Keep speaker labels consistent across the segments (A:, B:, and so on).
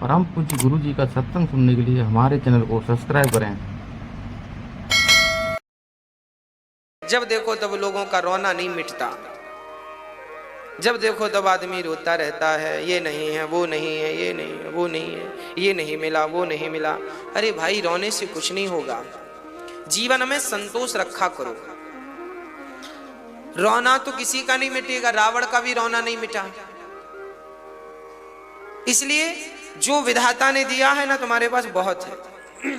A: परम पूज्य गुरु जी का सत्संग सुनने के लिए हमारे चैनल को सब्सक्राइब करें।
B: जब देखो तब लोगों का रोना नहीं मिटता, जब देखो तब आदमी रोता रहता है, ये नहीं है, वो नहीं है, ये नहीं है, वो नहीं है, ये नहीं मिला, वो नहीं मिला। अरे भाई, रोने से कुछ नहीं होगा। जीवन में संतोष रखा करो। रोना तो किसी का नहीं मिटेगा, रावण का भी रोना नहीं मिटा। इसलिए जो विधाता ने दिया है ना, तुम्हारे पास बहुत है।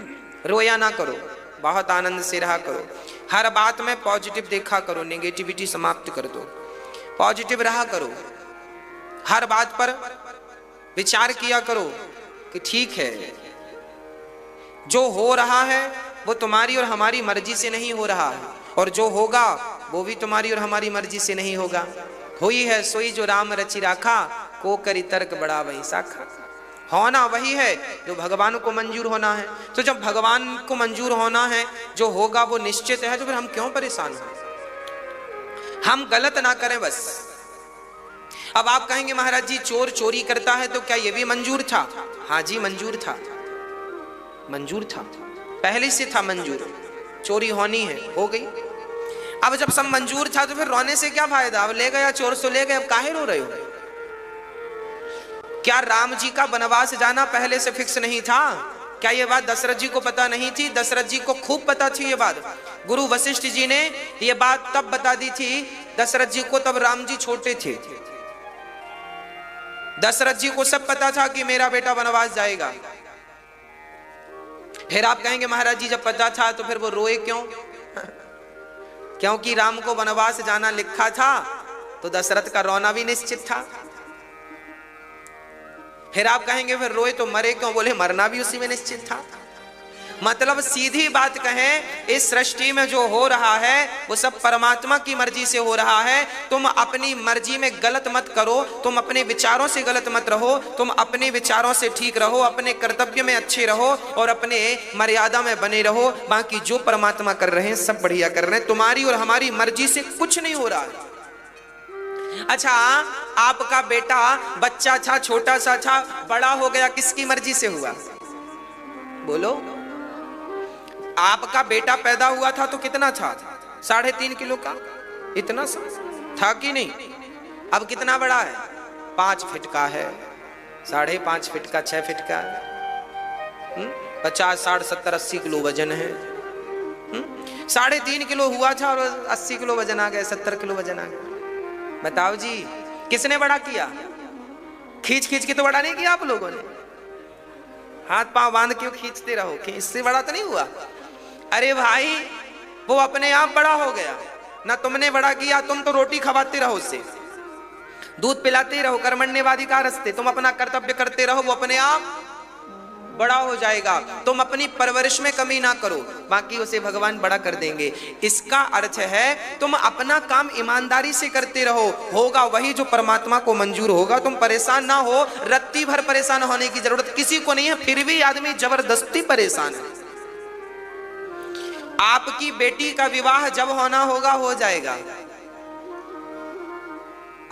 B: रोया ना करो, बहुत आनंद से रहा करो। हर बात में पॉजिटिव देखा करो, नेगेटिविटी समाप्त कर दो, पॉजिटिव रहा करो। हर बात पर विचार किया करो कि ठीक है, जो हो रहा है वो तुम्हारी और हमारी मर्जी से नहीं हो रहा है, और जो होगा वो भी तुम्हारी और हमारी मर्जी से नहीं होगा। हुई है सोई जो राम रचि राखा, को करी तर्क बड़ा वही साखा। होना वही है जो भगवान को मंजूर होना है। तो जब भगवान को मंजूर होना है, जो होगा वो निश्चित है, तो फिर हम क्यों परेशान हो? हम गलत ना करें बस। अब आप कहेंगे महाराज जी चोर चोरी करता है तो क्या ये भी मंजूर था? हाँ जी, मंजूर था, मंजूर था, पहले से था मंजूर। चोरी होनी है, हो गई। अब जब सब मंजूर था तो फिर रोने से क्या फायदा? अब ले गया चोर सो ले गए, अब काहे रो रहे हो? क्या राम जी का वनवास जाना पहले से फिक्स नहीं था? क्या ये बात दशरथ जी को पता नहीं थी? दशरथ जी को खूब पता थी ये बात। गुरु वशिष्ठ जी ने ये बात तब बता दी थी दशरथ जी को, तब राम जी छोटे थे। दशरथ जी को सब पता था कि मेरा बेटा वनवास जाएगा। फिर आप कहेंगे महाराज जी जब पता था तो फिर वो रोए क्यों? क्योंकि राम को वनवास जाना लिखा था, तो दशरथ का रोना भी निश्चित था। फिर आप कहेंगे फिर रोए तो मरे क्यों? बोले मरना भी उसी में निश्चित था। मतलब सीधी बात कहें, इस सृष्टि में जो हो रहा है वो सब परमात्मा की मर्जी से हो रहा है। तुम अपनी मर्जी में गलत मत करो, तुम अपने विचारों से गलत मत रहो, तुम अपने विचारों से ठीक रहो, अपने कर्तव्य में अच्छे रहो और अपने मर्यादा में बने रहो। बाकी जो परमात्मा कर रहे हैं सब बढ़िया कर रहे हैं, तुम्हारी और हमारी मर्जी से कुछ नहीं हो रहा है। अच्छा, आपका बेटा बच्चा था, छोटा सा था, बड़ा हो गया, किसकी मर्जी से हुआ? बोलो। आपका बेटा पैदा हुआ था तो कितना था? 3.5 किलो का, इतना सा था कि नहीं? अब कितना बड़ा है? 5 फीट का है, 5.5 फीट का, 6 फीट का, 50, 60, 70, 80 किलो वजन है। 3.5 किलो हुआ था और 80 किलो वजन आ गया, 70 किलो वजन आ गया। बताओ जी, किसने बड़ा किया? खींच खींच के तो बड़ा नहीं किया आप लोगों ने। हाथ पांव बांध के खींचते रहो, इससे बड़ा तो नहीं हुआ। अरे भाई, वो अपने आप बड़ा हो गया ना, तुमने बड़ा किया। तुम तो रोटी खवाते रहो, उससे दूध पिलाते रहो, कर्मण्यवाधिकार रस्ते, तुम अपना कर्तव्य करते रहो, वो अपने आप बड़ा हो जाएगा। तुम अपनी परवरिश में कमी ना करो, बाकी उसे भगवान बड़ा कर देंगे। इसका अर्थ है तुम अपना काम ईमानदारी से करते रहो, होगा वही जो परमात्मा को मंजूर होगा। तुम परेशान ना हो, रत्ती भर परेशान होने की जरूरत किसी को नहीं है। फिर भी आदमी जबरदस्ती परेशान है। आपकी बेटी का विवाह जब होना होगा हो जाएगा,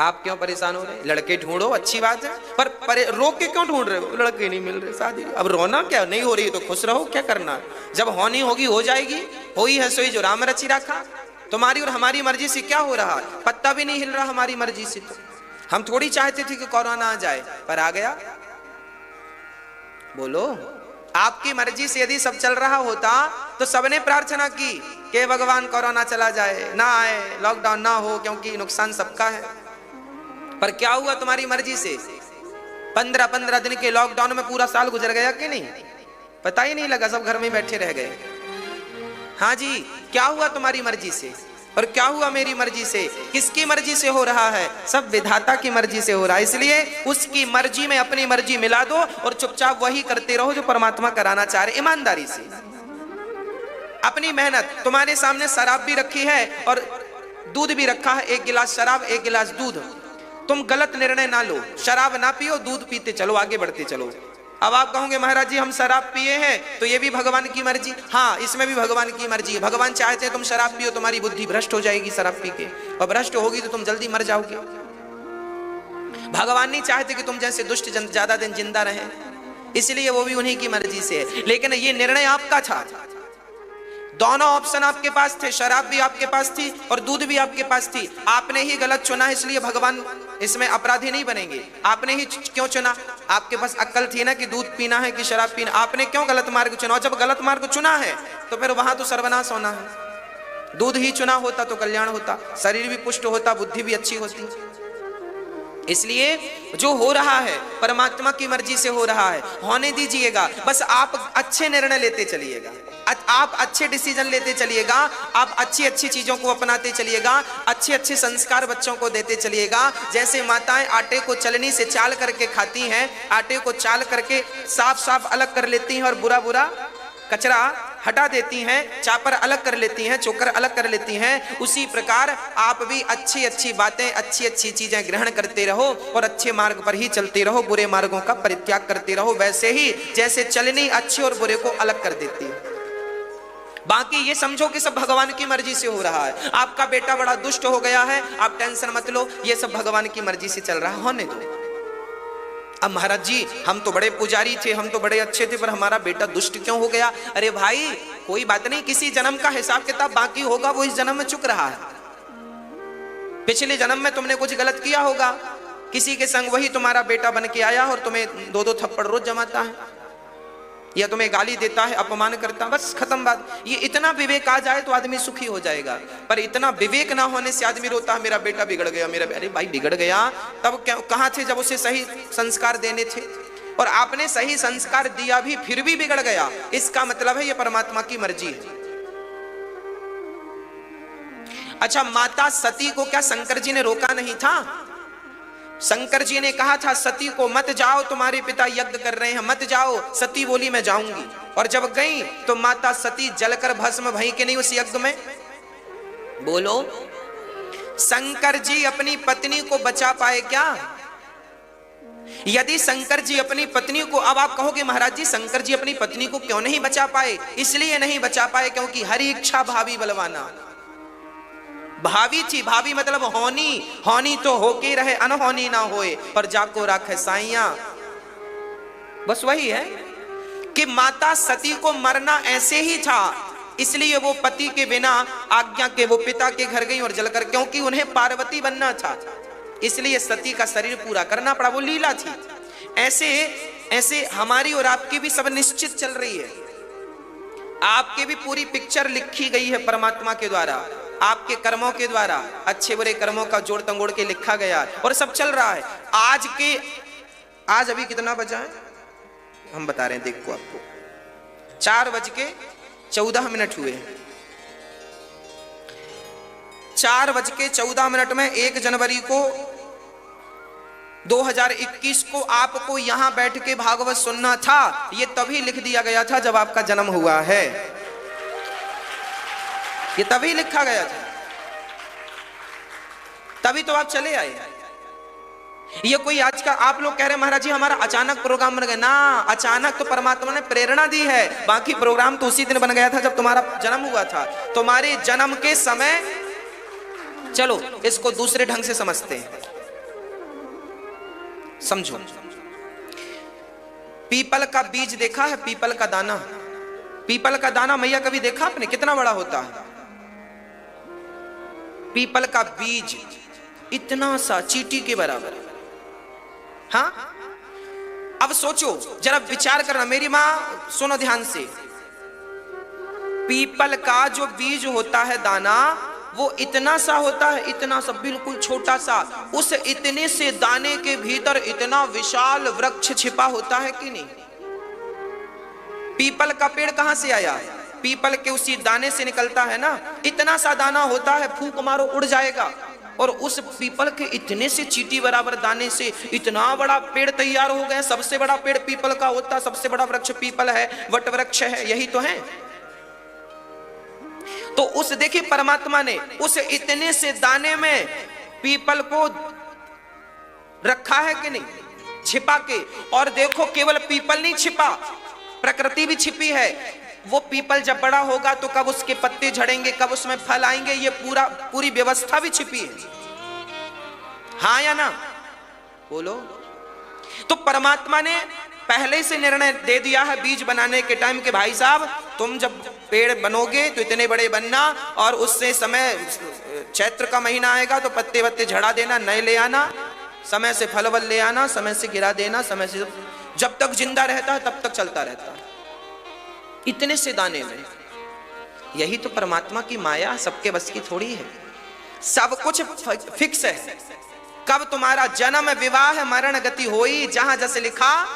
B: आप क्यों परेशान हो रहे? लड़के ढूंढो, अच्छी बात है, पर रोक के क्यों ढूंढ रहे हो? लड़के नहीं मिल रहे, शादी। अब रोना क्या? नहीं हो रही तो खुश रहो, क्या करना? जब होनी होगी हो जाएगी। हुई है सोई जो राम रचि राखा। तुम्हारी और हमारी मर्जी से क्या हो रहा? पत्ता भी नहीं हिल रहा हमारी मर्जी से। तो हम थोड़ी चाहते थे कि कोरोना आ जाए, पर आ गया। बोलो, आपकी मर्जी से यदि सब चल रहा होता तो सबने प्रार्थना की कि भगवान कोरोना चला जाए, ना आए, लॉकडाउन ना हो, क्योंकि नुकसान सबका है। पर क्या हुआ तुम्हारी मर्जी से? 15-15 दिन के लॉकडाउन में पूरा साल गुजर गया कि नहीं? पता ही नहीं लगा, सब घर में बैठे रह गए। हाँ जी, क्या हुआ तुम्हारी मर्जी से और क्या हुआ मेरी मर्जी से? किसकी मर्जी से हो रहा है? सब विधाता की मर्जी से हो रहा है। इसलिए उसकी मर्जी में अपनी मर्जी मिला दो और चुपचाप वही करते रहो जो परमात्मा कराना चाह रहे, ईमानदारी से। अपनी मेहनत, तुम्हारे सामने शराब भी रखी है और दूध भी रखा है, 1 गिलास शराब 1 गिलास दूध। तुम गलत निर्णय ना लो, शराब ना पियो, दूध पीते चलो, आगे बढ़ते चलो। अब आप कहोगे महाराज जी हम शराब पिए हैं तो ये भी भगवान की मर्जी। हाँ, इसमें भी भगवान की मर्जी है। भगवान चाहते हैं तुम शराब पियो, तुम्हारी बुद्धि भ्रष्ट हो जाएगी शराब पी के, और भ्रष्ट होगी तो तुम जल्दी मर जाओगे। भगवान नहीं चाहते कि तुम जैसे दुष्ट जन ज्यादा दिन जिंदा रहे। इसलिए वो भी उन्हीं की मर्जी से है। लेकिन ये निर्णय आपका था, दोनों ऑप्शन आपके पास थे, शराब भी आपके पास थी और दूध भी आपके पास थी। आपने ही गलत चुना, इसलिए भगवान इसमें अपराधी नहीं बनेंगे। आपने ही क्यों चुना? आपके पास अक्ल थी ना कि दूध पीना है कि शराब पीना। आपने क्यों गलत मार्ग चुना? और जब गलत मार्ग चुना है तो फिर वहां तो सर्वनाश होना है। दूध ही चुना होता तो कल्याण होता, शरीर भी पुष्ट होता, बुद्धि भी अच्छी होती। इसलिए जो हो रहा है परमात्मा की मर्जी से हो रहा है, होने दीजिएगा। बस आप अच्छे निर्णय लेते चलिएगा, आप अच्छे डिसीजन लेते चलिएगा, आप अच्छी अच्छी चीजों को अपनाते चलिएगा, अच्छे अच्छे संस्कार बच्चों को देते चलिएगा। जैसे माताएं आटे को चलनी से चाल करके खाती हैं, आटे को चाल करके साफ साफ अलग कर लेती हैं और बुरा बुरा कचरा हटा देती हैं, चापर अलग कर लेती हैं, चोकर अलग कर लेती हैं, उसी प्रकार आप भी अच्छी अच्छी बातें, अच्छी अच्छी चीजें ग्रहण करते रहो और अच्छे मार्ग पर ही चलते रहो, बुरे मार्गों का परित्याग करते रहो। वैसे ही जैसे चलनी अच्छे और बुरे को अलग कर देती है। बाकी ये समझो कि सब भगवान की मर्जी से हो रहा है। आपका बेटा बड़ा दुष्ट हो गया है, आप टेंशन मत लो, ये सब भगवान की मर्जी से चल रहा है, होने दो। अब महाराज जी हम तो बड़े पुजारी थे, हम तो बड़े अच्छे थे, पर हमारा बेटा दुष्ट क्यों हो गया? अरे भाई कोई बात नहीं, किसी जन्म का हिसाब किताब बाकी होगा, वो इस जन्म में चुक रहा है। पिछले जन्म में तुमने कुछ गलत किया होगा, किसी के संग वही तुम्हारा बेटा बन के आया और तुम्हें दो दो थप्पड़ रोज जमाता है, या तुम्हें गाली देता है, अपमान करता, बस खत्म बात। ये इतना विवेक आ जाए तो आदमी सुखी हो जाएगा, पर इतना विवेक ना होने से आदमी रोता है मेरा बेटा बिगड़ गया, मेरा। अरे भाई बिगड़ गया तब कहां थे जब उसे सही संस्कार देने थे? और आपने सही संस्कार दिया भी फिर भी बिगड़ गया, इसका मतलब है ये परमात्मा की मर्जी है। अच्छा, माता सती को क्या शंकर जी ने रोका नहीं था? शंकर जी ने कहा था सती को मत जाओ, तुम्हारे पिता यज्ञ कर रहे हैं, मत जाओ। सती बोली मैं जाऊंगी, और जब गई तो माता सती जलकर भस्म भई कि नहीं उस यज्ञ में? बोलो, शंकर जी अपनी पत्नी को बचा पाए क्या? यदि शंकर जी अपनी पत्नी को, अब आप कहोगे महाराज जी शंकर जी अपनी पत्नी को क्यों नहीं बचा पाए? इसलिए नहीं बचा पाए क्योंकि हरि इच्छा भावी बलवाना। भावी थी, भावी मतलब होनी, होनी तो होके रहे, अनहोनी ना होए, पर जाको राखे साइया। बस वही है कि माता सती को मरना ऐसे ही था, इसलिए वो पति के बिना आज्ञा के वो पिता के घर गई और जलकर, क्योंकि उन्हें पार्वती बनना था, इसलिए सती का शरीर पूरा करना पड़ा, वो लीला थी। ऐसे ऐसे हमारी और आपकी भी सब निश्चित चल रही है। आपकी भी पूरी पिक्चर लिखी गई है परमात्मा के द्वारा, आपके कर्मों के द्वारा, अच्छे बुरे कर्मों का जोड़ तंगोड़ के लिखा गया है और सब चल रहा है। आज अभी कितना बजा है हम बता रहे हैं, देखो आपको 4:14 हुए। 4:14 में 1 जनवरी को 2021 को आपको यहां बैठ के भागवत सुनना था। ये तभी लिख दिया गया था जब आपका जन्म हुआ है, ये तभी लिखा गया था, तभी तो आप चले आए। ये कोई आज का आप लोग कह रहे महाराज जी हमारा अचानक प्रोग्राम बन गया ना, अचानक तो परमात्मा ने प्रेरणा दी है, बाकी प्रोग्राम तो उसी दिन बन गया था जब तुम्हारा जन्म हुआ था। तुम्हारे जन्म के समय, चलो इसको दूसरे ढंग से समझते हैं, समझो। पीपल का बीज देखा है? पीपल का दाना, पीपल का दाना मैया कभी देखा आपने? कितना बड़ा होता है पीपल का बीज, इतना सा चींटी के बराबर। हाँ, अब सोचो जरा, विचार करना, मेरी मां सुनो ध्यान से। पीपल का जो बीज होता है दाना, वो इतना सा होता है, इतना सा, बिल्कुल छोटा सा। उस इतने से दाने के भीतर इतना विशाल वृक्ष छिपा होता है कि नहीं? पीपल का पेड़ कहां से आया? पीपल के उसी दाने से निकलता है ना। इतना सा दाना होता है, फूंक मारो उड़ जाएगा, और उस पीपल के इतने से चींटी बराबर दाने से इतना बड़ा पेड़ तैयार हो गया। सबसे बड़ा पेड़ पीपल का होता है, सबसे बड़ा वृक्ष पीपल है, वट वृक्ष है, यही तो है। तो उस देखिए परमात्मा ने उस इतने से दाने में पीपल को रखा है कि नहीं, छिपा के। और देखो केवल पीपल नहीं छिपा, प्रकृति भी छिपी है। वो पीपल जब बड़ा होगा तो कब उसके पत्ते झड़ेंगे, कब उसमें फल आएंगे, ये पूरी व्यवस्था भी छिपी है। हाँ या ना? बोलो। तो परमात्मा ने पहले से निर्णय दे दिया है बीज बनाने के टाइम के, भाई साहब तुम जब पेड़ बनोगे तो इतने बड़े बनना, और उससे समय चैत्र का महीना आएगा तो पत्ते वत्ते झड़ा देना, नए ले आना, समय से फल वल ले आना, समय से गिरा देना, समय से जब तक जिंदा रहता है तब तक चलता रहता है, इतने से दाने में। यही तो परमात्मा की माया, सबके बस की थोड़ी है, सब कुछ फिक्स है। कब तुम्हारा जन्म विवाह मरण गति होई, जहां जस लिखा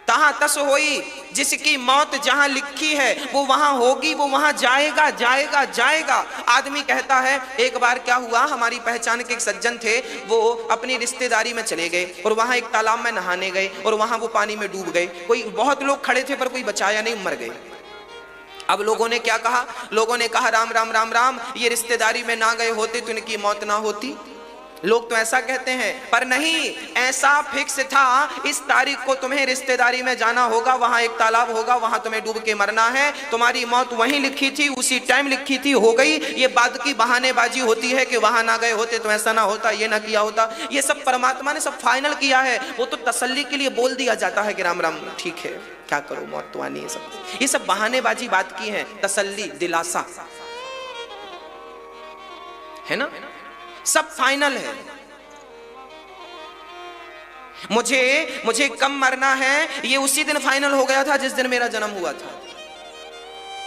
B: तहां तस होई। जिसकी मौत जहां लिखी है वो वहां होगी, वो वहां जाएगा जाएगा जाएगा। आदमी कहता है, एक बार क्या हुआ, हमारी पहचान के एक सज्जन थे, वो अपनी रिश्तेदारी में चले गए और वहां एक तालाब में नहाने गए और वहां वो पानी में डूब गए। कोई बहुत लोग खड़े थे पर कोई बचाया नहीं, मर गए। अब लोगों ने क्या कहा, लोगों ने कहा राम राम राम राम, ये रिश्तेदारी में ना गए होते तो इनकी मौत ना होती। लोग तो ऐसा कहते हैं, पर नहीं, ऐसा फिक्स था, इस तारीख को तुम्हें रिश्तेदारी में जाना होगा, वहां एक तालाब होगा, वहां तुम्हें डूब के मरना है, तुम्हारी मौत वहीं लिखी थी, उसी टाइम लिखी थी, हो गई। ये बाद की बहानेबाजी होती है कि वहां ना गए होते तो ऐसा ना होता, ये ना किया होता। ये सब परमात्मा ने सब फाइनल किया है, वो तो तसल्ली के लिए बोल दिया जाता है कि राम राम ठीक है, क्या करो, मौत तो आनी है। सब ये सब बहानेबाजी बात की है, तसल्ली दिलासा है ना, सब फाइनल है। मुझे कब मरना है ये उसी दिन फाइनल हो गया था जिस दिन मेरा जन्म हुआ था।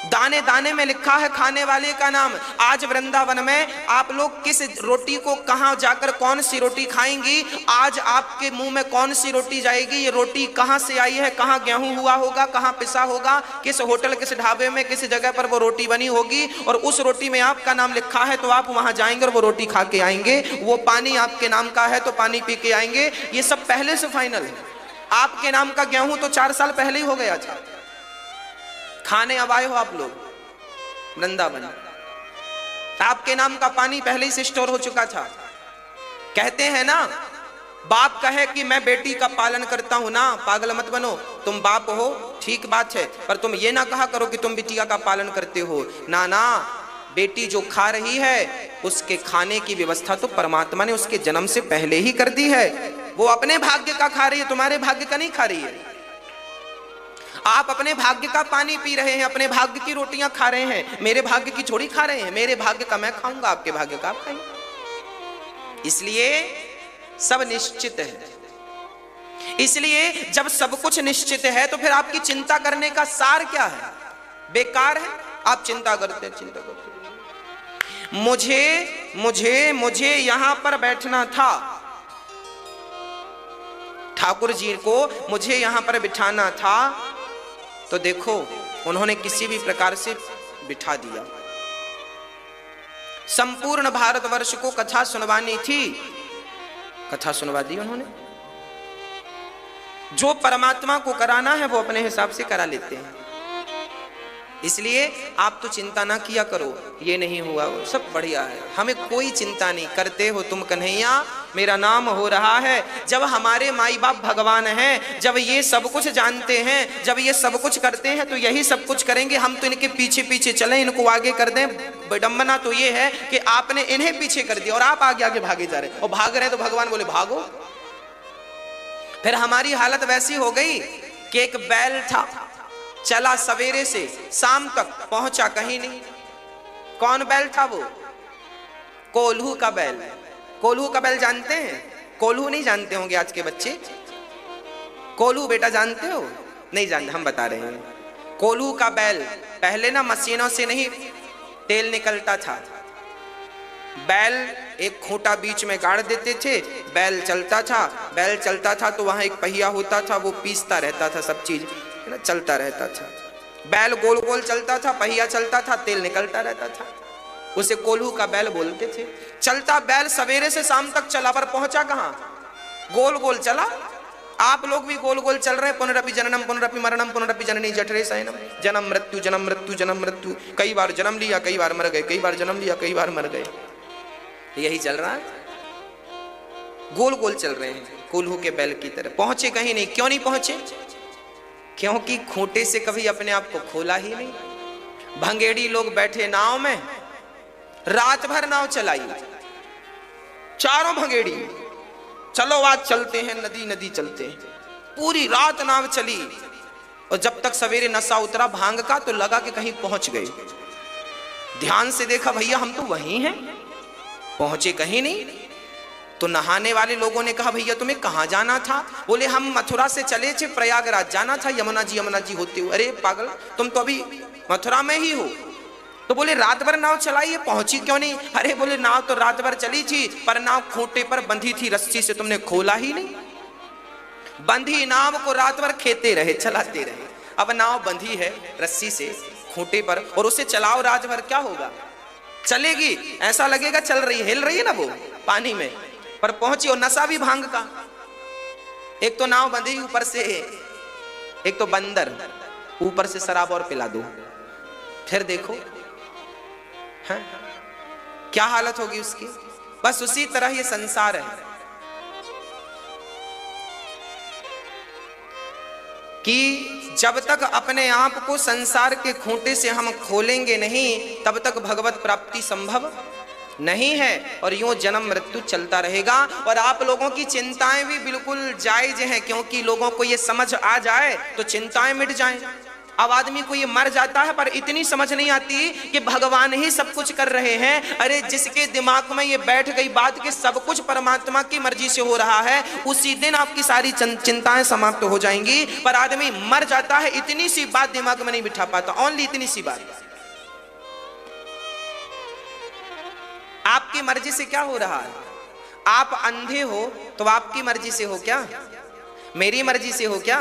B: दाने दाने में लिखा है खाने वाले का नाम। आज वृंदावन में आप लोग किस रोटी को कहां जाकर कौन सी रोटी खाएंगी, आज आपके मुंह में कौन सी रोटी जाएगी, ये रोटी कहां से आई है, कहां गेहूं हुआ होगा, कहां पिसा होगा, किस होटल किस ढाबे में किस जगह पर वो रोटी बनी होगी, और उस रोटी में आपका नाम लिखा है तो आप वहां जाएंगे और वो रोटी खा के आएंगे। वो पानी आपके नाम का है तो पानी पी के आएंगे। ये सब पहले से फाइनल है। आपके नाम का गेहूं तो 4 साल पहले ही हो गया था, खाने अब आए हो आप लोग वृंदावन, आपके नाम का पानी पहले ही से स्टोर हो चुका था। कहते हैं ना, बाप कहे कि मैं बेटी का पालन करता हूं ना, पागल मत बनो, तुम बाप हो ठीक बात है, पर तुम ये ना कहा करो कि तुम बिटिया का पालन करते हो। ना ना, बेटी जो खा रही है उसके खाने की व्यवस्था तो परमात्मा ने उसके जन्म से पहले ही कर दी है। वो अपने भाग्य का खा रही है, तुम्हारे भाग्य का नहीं खा रही है। आप अपने भाग्य का पानी पी रहे हैं, अपने भाग्य की रोटियां खा रहे हैं, मेरे भाग्य की थोड़ी खा रहे हैं। मेरे भाग्य का मैं खाऊंगा, आपके भाग्य का आप खाएंगे। इसलिए सब निश्चित है। इसलिए जब सब कुछ निश्चित है तो फिर आपकी चिंता करने का सार क्या है? बेकार है। आप चिंता करते मुझे यहां पर बैठना था, ठाकुर जी को मुझे यहां पर बिठाना था, तो देखो उन्होंने किसी भी प्रकार से बिठा दिया। संपूर्ण भारतवर्ष को कथा सुनवानी थी, कथा सुनवा दी उन्होंने। जो परमात्मा को कराना है वो अपने हिसाब से करा लेते हैं। इसलिए आप तो चिंता ना किया करो, ये नहीं हुआ वो सब बढ़िया है, हमें कोई चिंता नहीं। करते हो तुम कन्हैया, मेरा नाम हो रहा है। जब हमारे माई बाप भगवान हैं, जब ये सब कुछ जानते हैं, जब ये सब कुछ करते हैं तो यही सब कुछ करेंगे। हम तो इनके पीछे पीछे चले, इनको आगे कर दें। विडंबना तो ये है कि आपने इन्हें पीछे कर दिया और आप आगे आगे भागे जा रहे, और भाग रहे तो भगवान बोले भागो। फिर हमारी हालत वैसी हो गई कि एक बैल था, चला सवेरे से शाम तक, पहुंचा कहीं नहीं। कौन बैल था वो? कोल्हू का बैल। कोल्हू का बैल जानते हैं? कोल्हू नहीं जानते होंगे आज के बच्चे। कोल्हू बेटा जानते हो? नहीं जानते, हम बता रहे हैं। कोल्हू का बैल, पहले ना मशीनों से नहीं तेल निकलता था। बैल एक खूंटा बीच में गाड़ देते थे, बैल चलता था। बैल चलता था तो वहां एक पहिया होता था, वो पीसता रहता था, सब चीज चलता रहता था। बैल गोल गोल चलता था, पहिया चलता था, तेल निकलता रहता था। उसे कोल्हू का बैल बोलते थे। चलता बैल सवेरे से शाम तक चला, पर पहुंचा कहां? गोल गोल चला। आप लोग भी गोल गोल चल रहे हैं। पुनरपि जननम पुनरपि मरणम पुनरपि जननी जठरे शयनम, जन्म मृत्यु जन्म मृत्यु जन्म मृत्यु। कई बार जन्म लिया, कई बार मर गए, कई बार जन्म लिया, कई बार मर गए। यही चल रहा है, गोल गोल चल रहे हैं कोल्हू के बैल की तरह। पहुंचे कहीं नहीं। क्यों नहीं पहुंचे? क्योंकि खूंटे से कभी अपने आप को खोला ही नहीं। भंगेड़ी लोग बैठे नाव में, रात भर नाव चलाई, चारों भंगेड़ी, चलो आज चलते हैं, नदी नदी चलते हैं। पूरी रात नाव चली और जब तक सवेरे नशा उतरा भांग का तो लगा कि कहीं पहुंच गए। ध्यान से देखा, भैया हम तो वहीं हैं, पहुंचे कहीं नहीं। तो नहाने वाले लोगों ने कहा, भैया तुम्हें कहां जाना था? बोले हम मथुरा से चले थे, प्रयागराज जाना था, यमुना जी होते हुए। अरे पागल, तुम तो अभी मथुरा में ही हो। तो बोले रात भर नाव चलाई है, पहुंची क्यों नहीं? अरे बोले नाव तो रात भर चली थी, पर नाव खूंटे पर बंधी थी रस्सी से, तुमने खोला ही नहीं। बंधी नाव को रात भर खेते रहे, चलाते रहे। अब नाव बंधी है रस्सी से खूंटे पर और उसे चलाओ रात भर, क्या होगा? चलेगी, ऐसा लगेगा चल रही है, हिल रही है ना वो पानी में, पर पहुंची। और नशा भी भांग का। एक तो नाव बंधी, ऊपर से एक तो बंदर, ऊपर से शराब और पिला दो, फिर देखो है क्या हालत होगी उसकी। बस उसी तरह ये संसार है कि जब तक अपने आप को संसार के खूंटे से हम खोलेंगे नहीं, तब तक भगवत प्राप्ति संभव नहीं है। और यूं जन्म मृत्यु चलता रहेगा। और आप लोगों की चिंताएं भी बिल्कुल जायज हैं, क्योंकि लोगों को ये समझ आ जाए तो चिंताएं मिट जाएं। अब आदमी को ये मर जाता है, पर इतनी समझ नहीं आती कि भगवान ही सब कुछ कर रहे हैं। अरे जिसके दिमाग में ये बैठ गई बात कि सब कुछ परमात्मा की मर्जी से हो रहा है, उसी दिन आपकी सारी चिंताएं समाप्त हो जाएंगी। पर आदमी मर जाता है, इतनी सी बात दिमाग में नहीं बिठा पाता, ओनली इतनी सी बात। आपकी मर्जी से क्या हो रहा है? आप अंधे हो तो आपकी मर्जी से हो क्या? मेरी मर्जी से हो क्या?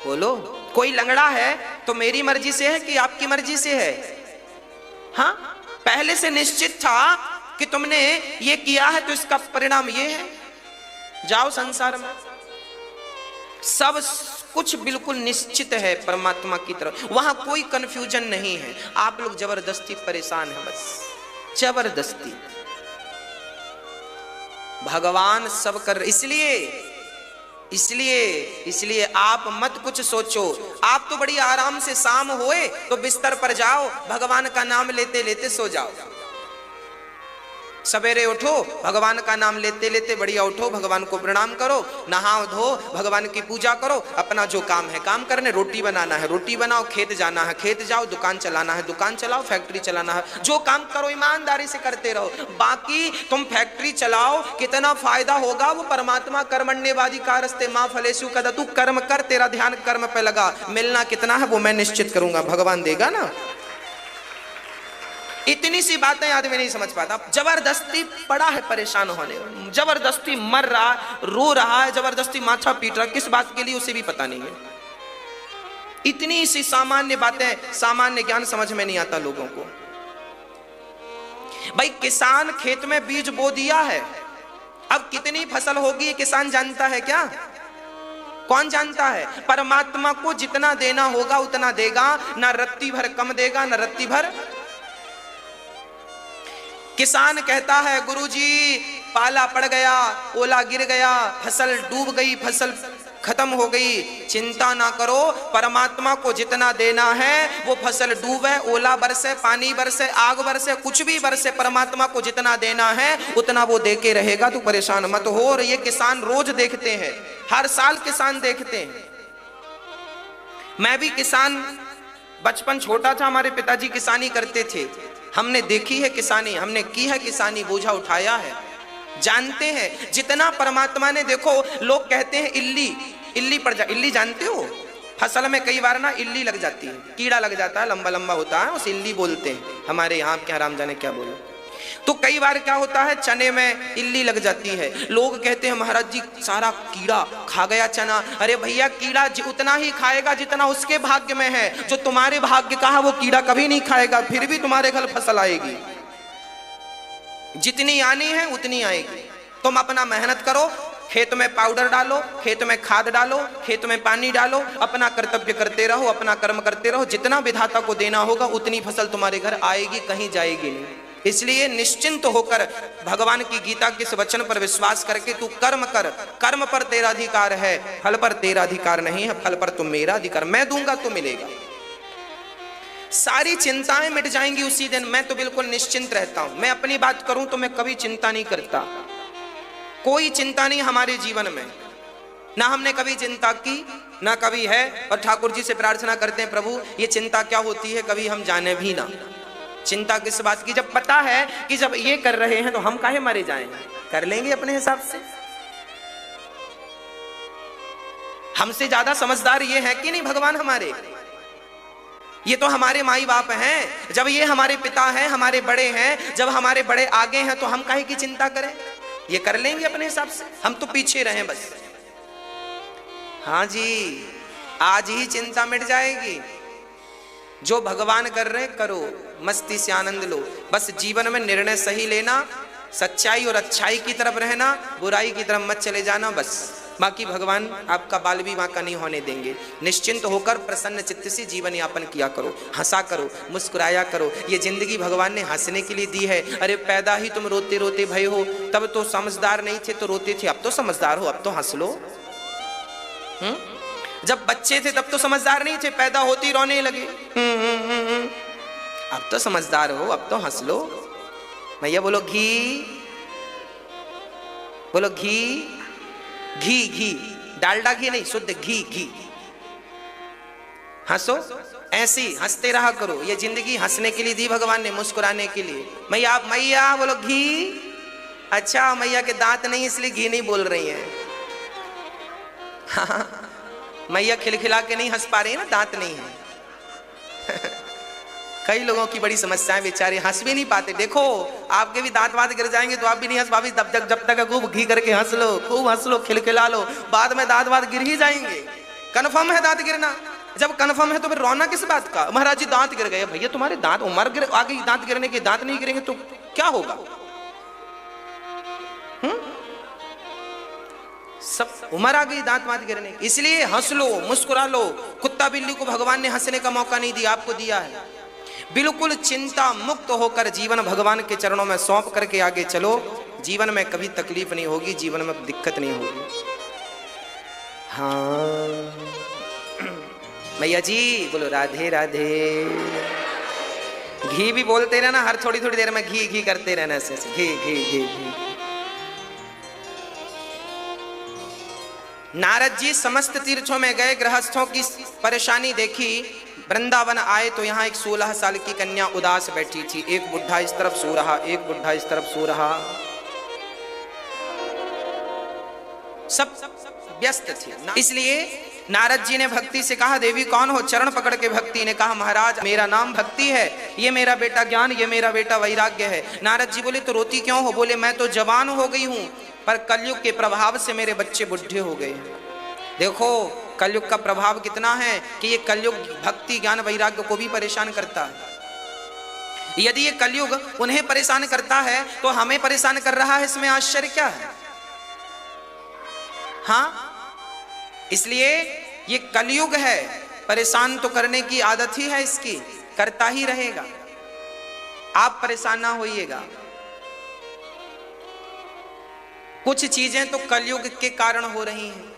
B: बोलो। कोई लंगड़ा है तो मेरी मर्जी से है कि आपकी मर्जी से है? हाँ, पहले से निश्चित था कि तुमने ये किया है तो इसका परिणाम ये है। जाओ संसार में, सब कुछ बिल्कुल निश्चित है परमात्मा की तरफ, वहां कोई कंफ्यूजन नहीं है। आप लोग जबरदस्ती परेशान हैं, बस जबरदस्ती। भगवान सब कर, इसलिए आप मत कुछ सोचो। आप तो बड़ी आराम से शाम होए तो बिस्तर पर जाओ, भगवान का नाम लेते लेते सो जाओ। सवेरे उठो, भगवान का नाम लेते लेते बढ़िया उठो, भगवान को प्रणाम करो, नहाओ धो, भगवान की पूजा करो, अपना जो काम है काम करने, रोटी बनाना है रोटी बनाओ, खेत जाना है खेत जाओ, दुकान चलाना है दुकान चलाओ, फैक्ट्री चलाना है, जो काम करो ईमानदारी से करते रहो। बाकी तुम फैक्ट्री चलाओ, कितना फायदा होगा वो परमात्मा कर्मण्येवाधिकारस्ते मा फलेषु कदाचन। तू कर्म कर, तेरा ध्यान कर्म पे लगा, मिलना कितना है वो मैं निश्चित करूंगा, भगवान देगा ना। इतनी सी बातें आदमी नहीं समझ पाता। जबरदस्ती पड़ा है परेशान होने, जबरदस्ती मर रहा, रो रहा है, जबरदस्ती माथा पीट रहा, किस बात के लिए उसे भी पता नहीं है। इतनी सी सामान्य बातें, सामान्य ज्ञान समझ में नहीं आता लोगों को। भाई किसान खेत में बीज बो दिया है, अब कितनी फसल होगी ये किसान जानता है क्या? कौन जानता है? परमात्मा को जितना देना होगा उतना देगा, ना रत्ती भर कम देगा ना रत्ती भर। किसान कहता है गुरुजी पाला पड़ गया, ओला गिर गया, फसल डूब गई, फसल खत्म हो गई। चिंता ना करो, परमात्मा को जितना देना है वो फसल डूबे, ओला बरसे, पानी बरसे, आग बरसे, कुछ भी बरसे, परमात्मा को जितना देना है उतना वो दे के रहेगा। तू परेशान मत हो। और ये किसान रोज देखते हैं, हर साल किसान देखते हैं। मैं भी किसान, बचपन छोटा था, हमारे पिताजी किसानी करते थे, हमने देखी है किसानी, हमने की है किसानी, बोझा उठाया है, जानते हैं। जितना परमात्मा ने, देखो लोग कहते हैं इल्ली पड़ जा, इल्ली जानते हो? फसल में कई बार ना इल्ली लग जाती है, कीड़ा लग जाता है, लंबा लंबा होता है, उसे इल्ली बोलते हैं। हमारे यहाँ क्या राम जाने क्या बोलो। तो कई बार क्या होता है, चने में इल्ली लग जाती है, लोग कहते हैं महाराज जी सारा कीड़ा खा गया चना। अरे भैया कीड़ा उतना ही खाएगा जितना उसके भाग्य में है, जो तुम्हारे भाग्य का है वो कीड़ा कभी नहीं खाएगा, फिर भी तुम्हारे घर फसल आएगी। जितनी आनी है उतनी आएगी। तुम अपना मेहनत करो, खेत में पाउडर डालो, खेत में खाद डालो, खेत में पानी डालो, अपना कर्तव्य करते रहो, अपना कर्म करते रहो। जितना विधाता को देना होगा उतनी फसल तुम्हारे घर आएगी, कहीं जाएगी नहीं। इसलिए निश्चिंत होकर भगवान की गीता के इस वचन पर विश्वास करके तू कर्म कर। कर्म पर तेरा अधिकार है, फल पर तेरा अधिकार नहीं है, फल पर तुम मेरा अधिकार, मैं दूंगा तो मिलेगा। सारी चिंताएं मिट जाएंगी उसी दिन। मैं तो बिल्कुल निश्चिंत रहता हूं। मैं अपनी बात करूं तो मैं कभी चिंता नहीं करता, कोई चिंता नहीं हमारे जीवन में। ना हमने कभी चिंता की, ना कभी है। और ठाकुर जी से प्रार्थना करते हैं, प्रभु ये चिंता क्या होती है, कभी हम जाने भी ना। चिंता किस बात की, जब पता है कि जब ये कर रहे हैं तो हम काहे मरे जाएं, कर लेंगे अपने हिसाब से। हमसे ज्यादा समझदार ये है कि नहीं भगवान हमारे? ये तो हमारे माई बाप हैं, जब ये हमारे पिता हैं, हमारे बड़े हैं, जब हमारे बड़े आगे हैं तो हम काहे की चिंता करें, ये कर लेंगे अपने हिसाब से, हम तो पीछे रहें बस। हाँ जी, आज ही चिंता मिट जाएगी। जो भगवान कर रहे करो, मस्ती से आनंद लो। बस जीवन में निर्णय सही लेना, सच्चाई और अच्छाई की तरफ रहना, बुराई की तरफ मत चले जाना बस। बाकी भगवान आपका बाल भी बांका नहीं होने देंगे। निश्चिंत होकर प्रसन्न चित्त से जीवन यापन किया करो, हंसा करो, मुस्कुराया करो। ये जिंदगी भगवान ने हंसने के लिए दी है। अरे पैदा ही तुम रोते रोते भय हो, तब तो समझदार नहीं थे तो रोते थे, अब तो समझदार हो, अब तो हंस लो। जब बच्चे थे तब तो समझदार नहीं थे, पैदा होती रोने लगे। अब तो समझदार हो, अब तो हंस लो। भैया बोलो घी, बोलो घी, घी घी, डालडा घी नहीं, शुद्ध घी घी। हंसो, ऐसी हंसते रहा करो। ये जिंदगी हंसने के लिए दी भगवान ने, मुस्कुराने के लिए। मैया मैया बोलो घी। अच्छा मैया के दांत नहीं इसलिए घी नहीं बोल रही है। हाँ, मैया खिलखिला के नहीं हंस पा रही है ना, दांत नहीं है। कई लोगों की बड़ी समस्याएं, बेचारे हंस भी नहीं पाते। देखो आपके भी दांत वात गिर जाएंगे तो आप भी नहीं हंस पाओगे। जब तक खूब घी करके हंस लो, खूब हंस लो, खिलखिला लो, बाद में दांत वात गिर ही जाएंगे। कन्फर्म है दांत गिरना। जब कन्फर्म है तो फिर रोना किस बात का? महाराज जी दांत गिर गए। भैया तुम्हारे दांत उम्र आ गई दांत गिरने के, दांत नहीं गिरेंगे तो क्या होगा? सब उम्र आ गई दांत वात गिरने की। इसलिए हंस लो, मुस्कुरा लो। कुत्ता बिल्ली को भगवान ने हंसने का मौका नहीं दिया, आपको दिया है। बिल्कुल चिंता मुक्त होकर जीवन भगवान के चरणों में सौंप करके आगे चलो। जीवन में कभी तकलीफ नहीं होगी, जीवन में दिक्कत नहीं होगी। हाँ भैया जी बोलो राधे राधे। घी भी बोलते रहना, हर थोड़ी थोड़ी देर में घी घी करते रहना, ऐसे घी घी घी घी। नारद जी समस्त तीर्थों में गए, गृहस्थों की परेशानी देखी। वृंदावन आए तो यहाँ एक 16 साल की कन्या उदास बैठी थी। एक बुढ़ा इस तरफ सो रहा, एक बुढ़ा इस तरफ सो रहा, सब व्यस्त थे। इसलिए नारद जी ने भक्ति से कहा, देवी कौन हो? चरण पकड़ के भक्ति ने कहा, महाराज मेरा नाम भक्ति है, ये मेरा बेटा ज्ञान, ये मेरा बेटा वैराग्य है। नारद जी बोले तो रोती क्यों हो? बोले मैं तो जवान हो गई हूं, पर कलयुग के प्रभाव से मेरे बच्चे बुढ़े हो गए हैं। देखो कलयुग का प्रभाव कितना है कि ये कलयुग भक्ति ज्ञान वैराग्य को भी परेशान करता है। यदि ये कलयुग उन्हें परेशान करता है तो हमें परेशान कर रहा है, इसमें आश्चर्य क्या है? हाँ, इसलिए ये कलयुग है, परेशान तो करने की आदत ही है इसकी, करता ही रहेगा। आप परेशान ना होइएगा। कुछ चीजें तो कलयुग के कारण हो रही हैं।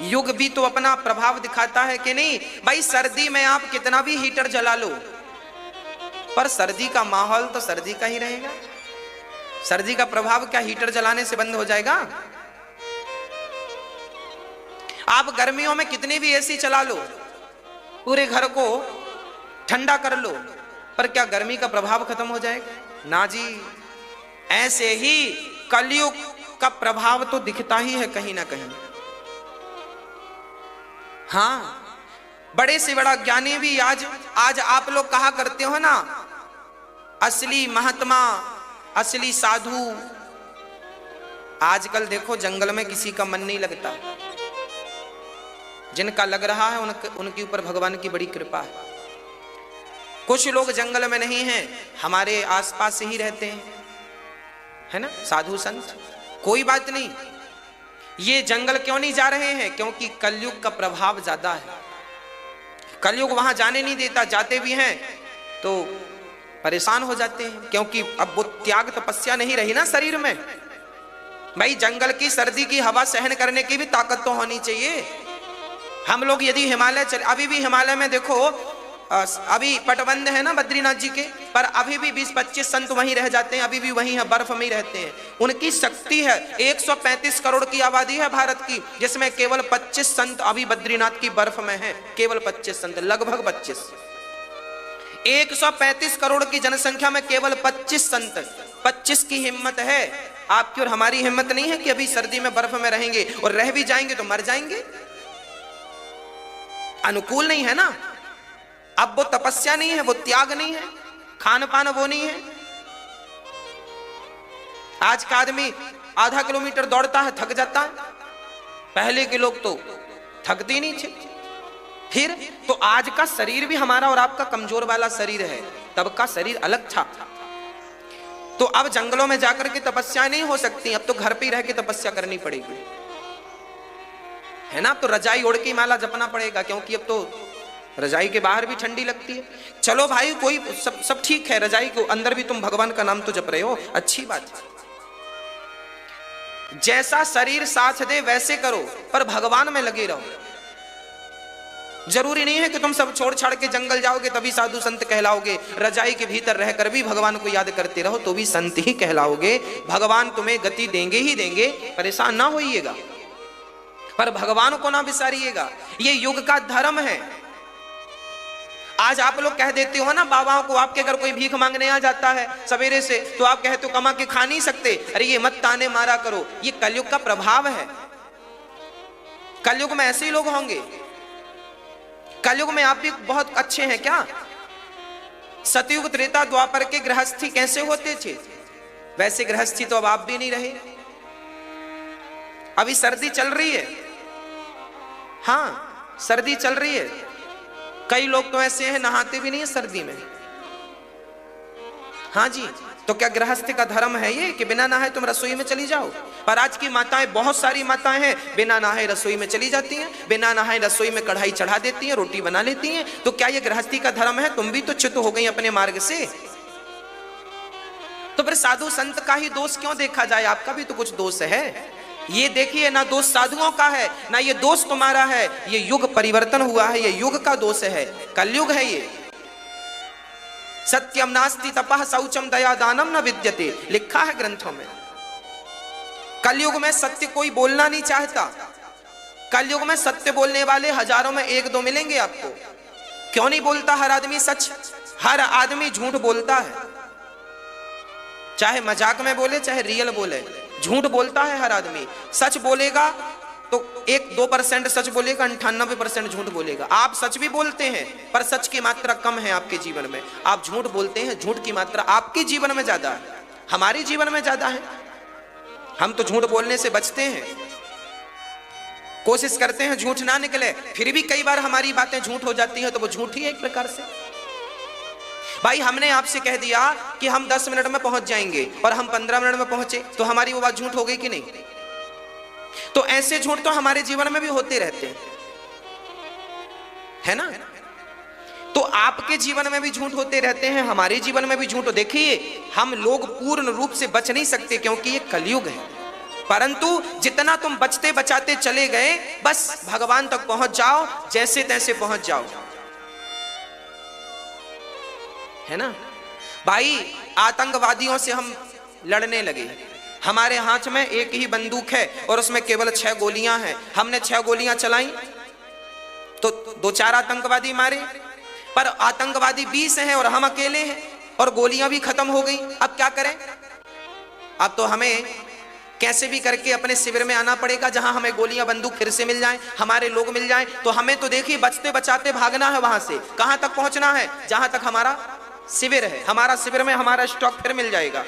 B: युग भी तो अपना प्रभाव दिखाता है कि नहीं? भाई सर्दी में आप कितना भी हीटर जला लो, पर सर्दी का माहौल तो सर्दी का ही रहेगा। सर्दी का प्रभाव क्या हीटर जलाने से बंद हो जाएगा? आप गर्मियों में कितनी भी एसी चला लो, पूरे घर को ठंडा कर लो, पर क्या गर्मी का प्रभाव खत्म हो जाएगा? ना जी। ऐसे ही कलयुग का प्रभाव तो दिखता ही है कहीं ना कहीं। हाँ, बड़े से बड़ा ज्ञानी भी आज आप लोग कहा करते हो ना, असली महात्मा, असली साधु। आजकल देखो जंगल में किसी का मन नहीं लगता, जिनका लग रहा है उनके ऊपर भगवान की बड़ी कृपा है। कुछ लोग जंगल में नहीं हैं, हमारे आसपास ही रहते हैं, है ना, साधु संत। कोई बात नहीं, ये जंगल क्यों नहीं जा रहे हैं? क्योंकि कलयुग का प्रभाव ज्यादा है। कलयुग वहां जाने नहीं देता, जाते भी हैं तो परेशान हो जाते हैं, क्योंकि अब वो त्याग तपस्या नहीं रही ना शरीर में। भाई जंगल की सर्दी की हवा सहन करने की भी ताकत तो होनी चाहिए। हम लोग यदि हिमालय चले, अभी भी हिमालय में देखो अभी पटबंध है ना बद्रीनाथ जी के, पर अभी भी 20-25 संत वहीं रह जाते हैं, अभी भी वहीं है, बर्फ में ही रहते हैं। उनकी शक्ति है। 135 करोड़ की आबादी है भारत की, जिसमें केवल 25 संत अभी बद्रीनाथ की बर्फ में हैं। केवल 25 संत, लगभग 25। 135 करोड़ की जनसंख्या में केवल 25 संत। 25 की हिम्मत है। आपकी और हमारी हिम्मत नहीं है कि अभी सर्दी में बर्फ में रहेंगे, और रह भी जाएंगे तो मर जाएंगे। अनुकूल नहीं है ना। अब वो तपस्या नहीं है, वो त्याग नहीं है, खान पान वो नहीं है। आज का आदमी आधा किलोमीटर दौड़ता है, थक जाता है। पहले के लोग तो थकते नहीं थे। फिर तो आज का शरीर भी हमारा और आपका कमजोर वाला शरीर है, तब का शरीर अलग था। तो अब जंगलों में जाकर के तपस्या नहीं हो सकती, अब तो घर पे ही रह के तपस्या करनी पड़ेगी, है ना। अब तो रजाई ओढ़ के माला जपना पड़ेगा, क्योंकि अब तो रजाई के बाहर भी ठंडी लगती है। चलो भाई, कोई सब ठीक है, रजाई को अंदर भी तुम भगवान का नाम तो जप रहे हो, अच्छी बात है। जैसा शरीर साथ दे वैसे करो, पर भगवान में लगे रहो। जरूरी नहीं है कि तुम सब छोड़ छाड़ के जंगल जाओगे तभी साधु संत कहलाओगे। रजाई के भीतर रहकर भी भगवान को याद करते रहो तो भी संत ही कहलाओगे। भगवान तुम्हें गति देंगे ही देंगे, परेशान ना होइएगा, पर भगवान को ना बिसारिएगा। ये युग का धर्म है। आज आप लोग कह देते हो ना बाबाओं को, आपके अगर कोई भीख मांगने आ जाता है सवेरे से, तो आप कहते हो कमा के खा नहीं सकते, अरे ये मत ताने मारा करो। ये कलयुग का प्रभाव है। कलयुग में ऐसे ही लोग होंगे। कलयुग में आप भी बहुत अच्छे हैं क्या? सतयुग त्रेता द्वापर के गृहस्थी कैसे होते थे, वैसे गृहस्थी तो अब आप भी नहीं रहे। अभी सर्दी चल रही है, हाँ सर्दी चल रही है। कई लोग तो ऐसे हैं नहाते भी नहीं है सर्दी में। हाँ जी, तो क्या गृहस्थी का धर्म है ये कि बिना नहाए तुम रसोई में चली जाओ? पर आज की माताएं, बहुत सारी माताएं हैं, बिना नहाए रसोई में चली जाती हैं, बिना नहाए रसोई में कढ़ाई चढ़ा देती हैं, रोटी बना लेती हैं। तो क्या ये गृहस्थी का धर्म है? तुम भी तो च्युत हो गई अपने मार्ग से। तो फिर साधु संत का ही दोष क्यों देखा जाए? आपका भी तो कुछ दोष है। ये देखिए, ना दोष साधुओं का है ना ये दोष तुम्हारा है। ये युग परिवर्तन हुआ है, ये युग का दोष है, कलयुग है ये। सत्यम नास्ति तपः शौचम दया दानम न विद्यते, लिखा है ग्रंथों में। कलयुग में सत्य कोई बोलना नहीं चाहता। कलयुग में सत्य बोलने वाले हजारों में एक दो मिलेंगे आपको। क्यों नहीं बोलता हर आदमी सच? हर आदमी झूठ बोलता है, चाहे मजाक में बोले चाहे रियल बोले, झूठ बोलता है हर आदमी। सच बोलेगा तो 1-2% सच बोलेगा, 98% झूठ बोलेगा। आप सच भी बोलते हैं, पर सच की मात्रा कम है आपके जीवन में। आप झूठ बोलते हैं, झूठ की मात्रा आपके जीवन में ज्यादा है, हमारे जीवन में ज्यादा है। हम तो झूठ बोलने से बचते हैं, कोशिश करते हैं झूठ ना निकले, फिर भी कई बार हमारी बातें झूठ हो जाती हैं, तो वो झूठ ही है एक प्रकार से। भाई हमने आपसे कह दिया कि हम 10 मिनट में पहुंच जाएंगे और हम 15 मिनट में पहुंचे, तो हमारी वो बात झूठ हो गई कि नहीं? तो ऐसे झूठ तो हमारे जीवन में भी होते रहते हैं, है ना। तो आपके जीवन में भी झूठ होते रहते हैं, हमारे जीवन में भी झूठ। देखिए, हम लोग पूर्ण रूप से बच नहीं सकते क्योंकि ये कलयुग है, परंतु जितना तुम बचते बचाते चले गए, बस भगवान तक पहुंच जाओ, जैसे तैसे पहुंच जाओ, है ना। भाई आतंकवादियों से हम लड़ने लगे, हमारे हाथ में एक ही बंदूक है और उसमें केवल 6 गोलियां हैं। हमने 6 गोलियां चलाई तो 2-4 आतंकवादी मारे, पर आतंकवादी 20 हैं और हम अकेले हैं और गोलियां भी खत्म हो गई। अब क्या करें? अब तो हमें कैसे भी करके अपने शिविर में आना पड़ेगा, जहां हमें गोलियां बंदूक फिर से मिल जाएं, हमारे लोग मिल जाएं। तो हमें तो देखिए बचते बचाते भागना है वहां से। कहां तक पहुंचना है? जहां तक हमारा शिविर है। हमारा शिविर में हमारा स्टॉक फिर मिल जाएगा।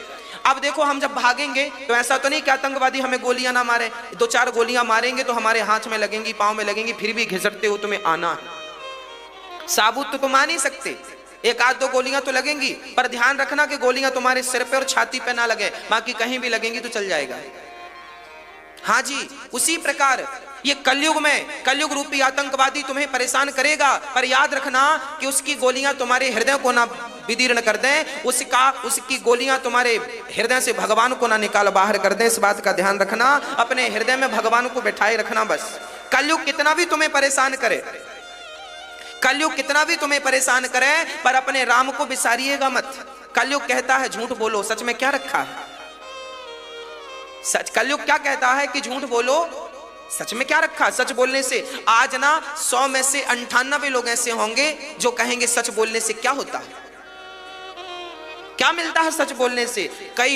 B: अब देखो, हम जब भागेंगे तो ऐसा तो नहीं कि आतंकवादी हमें गोलियां ना मारे। 2-4 गोलियां मारेंगे तो हमारे हाथ में लगेंगी, पांव में लगेंगी, फिर भी घिसटते हो तुम्हें आना है। साबुत तो तुम आ नहीं सकते, 1-2 गोलियां तो लगेंगी, पर ध्यान रखना कि गोलियां तुम्हारे सिर पे और छाती पे ना लगे, बाकी कहीं भी लगेंगी तो चल जाएगा। हाँ जी, उसी प्रकार ये कलयुग में कलयुग रूपी आतंकवादी तुम्हें परेशान करेगा, पर याद रखना कि उसकी गोलियां तुम्हारे हृदय को ना विदीर्ण कर दें, उसकी गोलियां तुम्हारे हृदय से भगवान को ना निकाल बाहर कर दें। इस बात का ध्यान रखना, अपने हृदय में भगवान को बैठाए रखना। बस कलयुग कितना भी तुम्हें परेशान करे, कलयुग कितना भी तुम्हें परेशान करे पर अपने राम को बिसारिएगा मत। कलयुग कहता है झूठ बोलो, सच में क्या रखा है? सच कलयुग क्या कहता है कि झूठ बोलो, सच में क्या रखा? सच बोलने से आज ना 100 में से 98 लोग ऐसे होंगे जो कहेंगे सच बोलने से क्या होता है, क्या मिलता है सच बोलने से। कई